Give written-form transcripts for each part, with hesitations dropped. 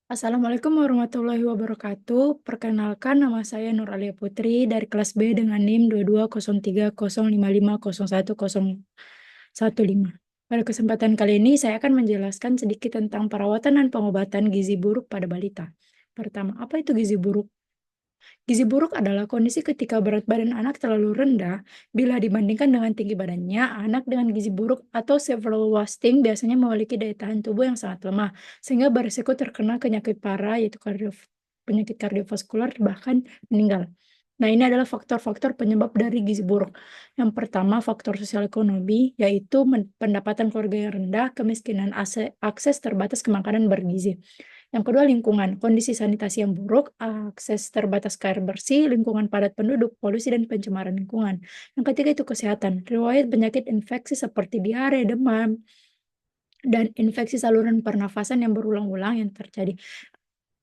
Assalamualaikum warahmatullahi wabarakatuh. Perkenalkan, nama saya Nuralia Putri dari kelas B dengan NIM 220305501115. Pada kesempatan kali ini, saya akan menjelaskan sedikit tentang perawatan dan pengobatan gizi buruk pada balita. Pertama, apa itu gizi buruk? Gizi buruk adalah kondisi ketika berat badan anak terlalu rendah bila dibandingkan dengan tinggi badannya. Anak dengan gizi buruk atau severe wasting biasanya memiliki daya tahan tubuh yang sangat lemah, sehingga berisiko terkena penyakit parah yaitu penyakit kardiovaskular bahkan meninggal. Nah, ini adalah faktor-faktor penyebab dari gizi buruk. Yang pertama, faktor sosial ekonomi, yaitu pendapatan keluarga yang rendah, kemiskinan, akses terbatas ke makanan bergizi. Yang kedua, lingkungan. Kondisi sanitasi yang buruk, akses terbatas ke air bersih, lingkungan padat penduduk, polusi, dan pencemaran lingkungan. Yang ketiga itu kesehatan. Riwayat penyakit infeksi seperti diare, demam, dan infeksi saluran pernafasan yang berulang-ulang yang terjadi.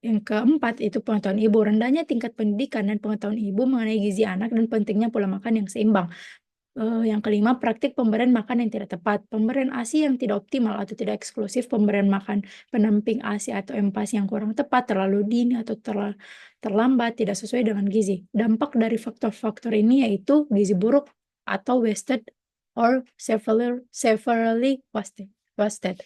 Yang keempat itu pengetahuan ibu. Rendahnya tingkat pendidikan dan pengetahuan ibu mengenai gizi anak dan pentingnya pola makan yang seimbang. Yang kelima, praktik pemberian makan yang tidak tepat. Pemberian ASI yang tidak optimal atau tidak eksklusif, pemberian makan pendamping ASI atau MPASI yang kurang tepat, terlalu dini atau terlambat, tidak sesuai dengan gizi. Dampak dari faktor-faktor ini yaitu gizi buruk atau wasted or severely wasted.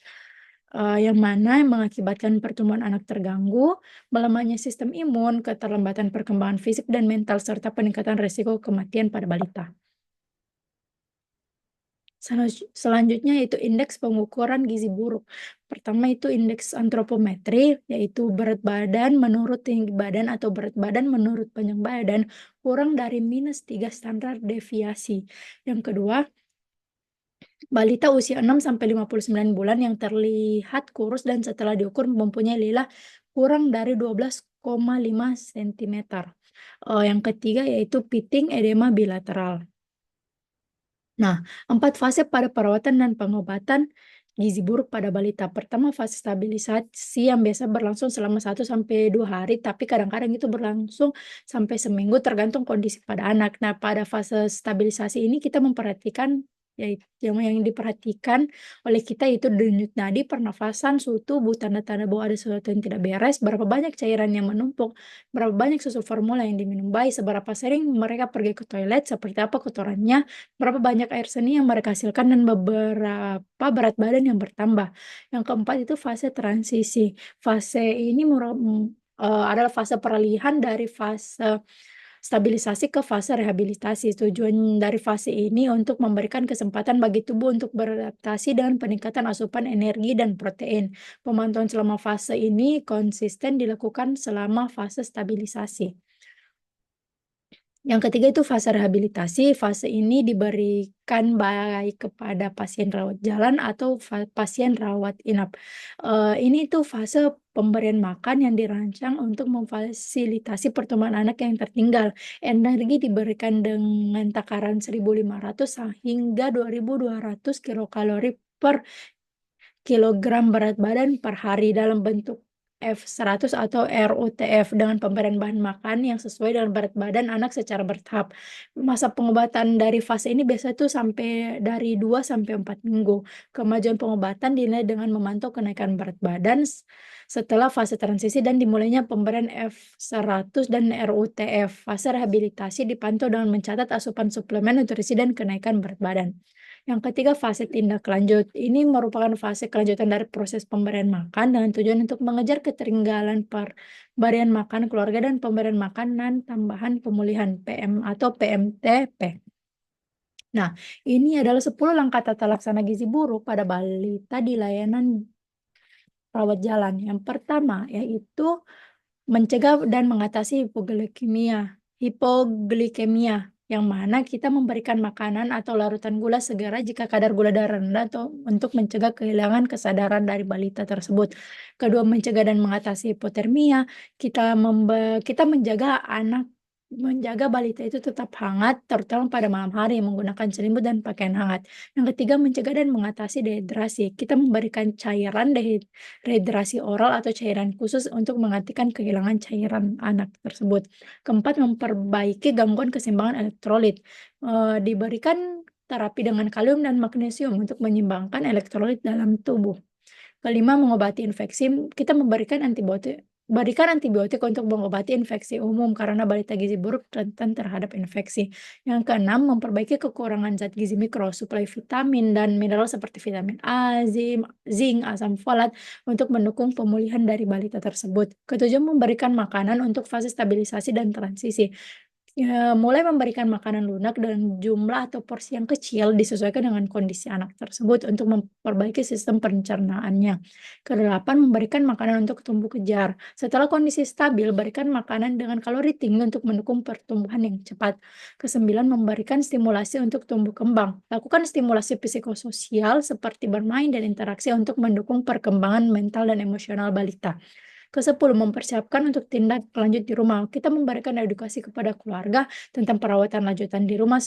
Yang mana mengakibatkan pertumbuhan anak terganggu, melemahnya sistem imun, keterlambatan perkembangan fisik dan mental, serta peningkatan risiko kematian pada balita. Selanjutnya yaitu indeks pengukuran gizi buruk. Pertama itu indeks antropometri, yaitu berat badan menurut tinggi badan atau berat badan menurut panjang badan kurang dari -3 standar deviasi. Yang kedua, balita usia 6 sampai 59 bulan yang terlihat kurus dan setelah diukur mempunyai lila kurang dari 12,5 sentimeter. Yang ketiga yaitu pitting edema bilateral. Nah, 4 fase pada perawatan dan pengobatan gizi buruk pada balita. Pertama, fase stabilisasi yang biasa berlangsung selama 1 sampai 2 hari, tapi kadang-kadang itu berlangsung sampai seminggu tergantung kondisi pada anak. Nah, pada fase stabilisasi ini kita memperhatikan yang diperhatikan oleh kita itu denyut nadi, pernafasan, suhu tubuh, tanda-tanda bahwa ada sesuatu yang tidak beres, berapa banyak cairan yang menumpuk, berapa banyak susu formula yang diminum bayi, seberapa sering mereka pergi ke toilet, seperti apa kotorannya, berapa banyak air seni yang mereka hasilkan, dan beberapa berat badan yang bertambah. Yang keempat itu fase transisi. Fase ini adalah fase peralihan dari fase stabilisasi ke fase rehabilitasi. Tujuan dari fase ini untuk memberikan kesempatan bagi tubuh untuk beradaptasi dengan peningkatan asupan energi dan protein. Pemantauan selama fase ini konsisten dilakukan selama fase stabilisasi. Yang ketiga itu fase rehabilitasi. Fase ini diberikan baik kepada pasien rawat jalan atau pasien rawat inap. Ini tuh fase pemberian makan yang dirancang untuk memfasilitasi pertumbuhan anak yang tertinggal. Energi diberikan dengan takaran 1.500 hingga 2.200 kilokalori per kilogram berat badan per hari dalam bentuk F100 atau RUTF dengan pemberian bahan makan yang sesuai dengan berat badan anak secara bertahap. Masa pengobatan dari fase ini biasanya tuh sampai dari 2 sampai 4 minggu. Kemajuan pengobatan dinilai dengan memantau kenaikan berat badan setelah fase transisi dan dimulainya pemberian F100 dan RUTF. Fase rehabilitasi dipantau dengan mencatat asupan suplemen nutrisi dan kenaikan berat badan. Yang ketiga, fase tindak lanjut. Ini merupakan fase kelanjutan dari proses pemberian makan dengan tujuan untuk mengejar ketertinggalan pemberian makan keluarga dan pemberian makanan tambahan pemulihan PM atau PMTP. Nah, ini adalah 10 langkah tata laksana gizi buruk pada balita di layanan rawat jalan. Yang pertama yaitu mencegah dan mengatasi hipoglikemia, yang mana kita memberikan makanan atau larutan gula segera jika kadar gula darah rendah atau untuk mencegah kehilangan kesadaran dari balita tersebut. Kedua, mencegah dan mengatasi hipotermia, kita menjaga balita itu tetap hangat, terutama pada malam hari menggunakan selimut dan pakaian hangat. Yang ketiga, mencegah dan mengatasi dehidrasi. Kita memberikan cairan rehidrasi oral atau cairan khusus untuk menggantikan kehilangan cairan anak tersebut. Keempat, memperbaiki gangguan keseimbangan elektrolit. Diberikan terapi dengan kalium dan magnesium untuk menyeimbangkan elektrolit dalam tubuh. Kelima, mengobati infeksi. Kita memberikan Berikan antibiotik untuk mengobati infeksi umum karena balita gizi buruk rentan terhadap infeksi. Yang keenam, memperbaiki kekurangan zat gizi mikro, suplai vitamin dan mineral seperti vitamin A, zinc, asam folat untuk mendukung pemulihan dari balita tersebut. Ketujuh, memberikan makanan untuk fase stabilisasi dan transisi. Ya, mulai memberikan makanan lunak dengan jumlah atau porsi yang kecil disesuaikan dengan kondisi anak tersebut untuk memperbaiki sistem pencernaannya. Kedelapan, memberikan makanan untuk tumbuh kejar. Setelah kondisi stabil, berikan makanan dengan kalori tinggi untuk mendukung pertumbuhan yang cepat. Kesembilan, memberikan stimulasi untuk tumbuh kembang. Lakukan stimulasi psikososial seperti bermain dan interaksi untuk mendukung perkembangan mental dan emosional balita. Kesepuluh, mempersiapkan untuk tindak lanjut di rumah. Kita memberikan edukasi kepada keluarga tentang perawatan lanjutan di rumah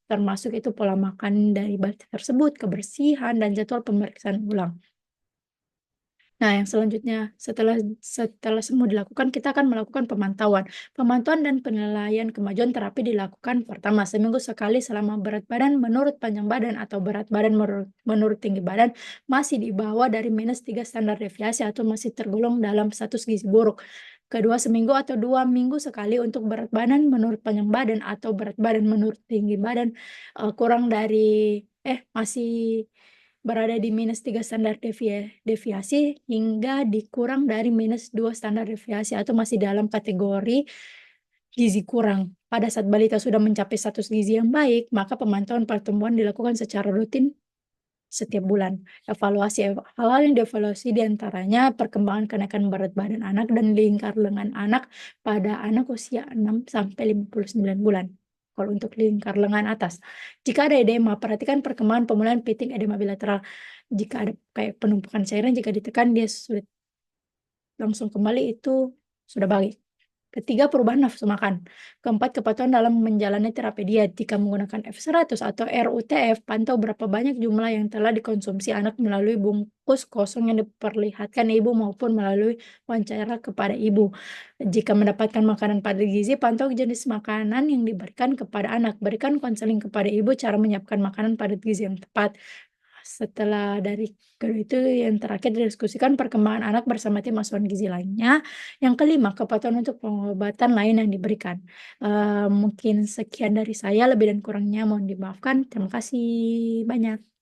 termasuk itu pola makan dari balita tersebut, kebersihan, dan jadwal pemeriksaan ulang. Nah, yang selanjutnya setelah setelah semua dilakukan, kita akan melakukan pemantauan. Pemantauan dan penilaian kemajuan terapi dilakukan pertama seminggu sekali selama berat badan menurut panjang badan atau berat badan menurut tinggi badan masih di bawah dari -3 standar deviasi atau masih tergolong dalam status gizi buruk. Kedua, seminggu atau 2 minggu sekali untuk berat badan menurut panjang badan atau berat badan menurut tinggi badan, kurang dari masih berada di -3 standar deviasi hingga dikurang dari -2 standar deviasi atau masih dalam kategori gizi kurang. Pada saat balita sudah mencapai status gizi yang baik, maka pemantauan pertumbuhan dilakukan secara rutin setiap bulan. Hal-hal yang dievaluasi diantaranya perkembangan kenaikan berat badan anak dan lingkar lengan anak pada anak usia 6 sampai 59 bulan. Kalau untuk lingkar lengan atas. Jika ada edema, perhatikan perkembangan pemulihan pitting edema bilateral. Jika ada kayak penumpukan cairan, jika ditekan dia sulit langsung kembali, itu sudah baik. Ketiga, perubahan nafsu makan. Keempat, kepatuhan dalam menjalani terapi diet. Jika menggunakan F100 atau RUTF, pantau berapa banyak jumlah yang telah dikonsumsi anak melalui bungkus kosong yang diperlihatkan ibu maupun melalui wawancara kepada ibu. Jika mendapatkan makanan padat gizi, pantau jenis makanan yang diberikan kepada anak. Berikan konseling kepada ibu cara menyiapkan makanan padat gizi yang tepat. Setelah dari kedua itu yang terakhir didiskusikan perkembangan anak bersama tim asuhan gizi lainnya. Yang kelima, kepatuhan untuk pengobatan lain yang diberikan. Mungkin sekian dari saya, lebih dan kurangnya mohon dimaafkan. Terima kasih banyak.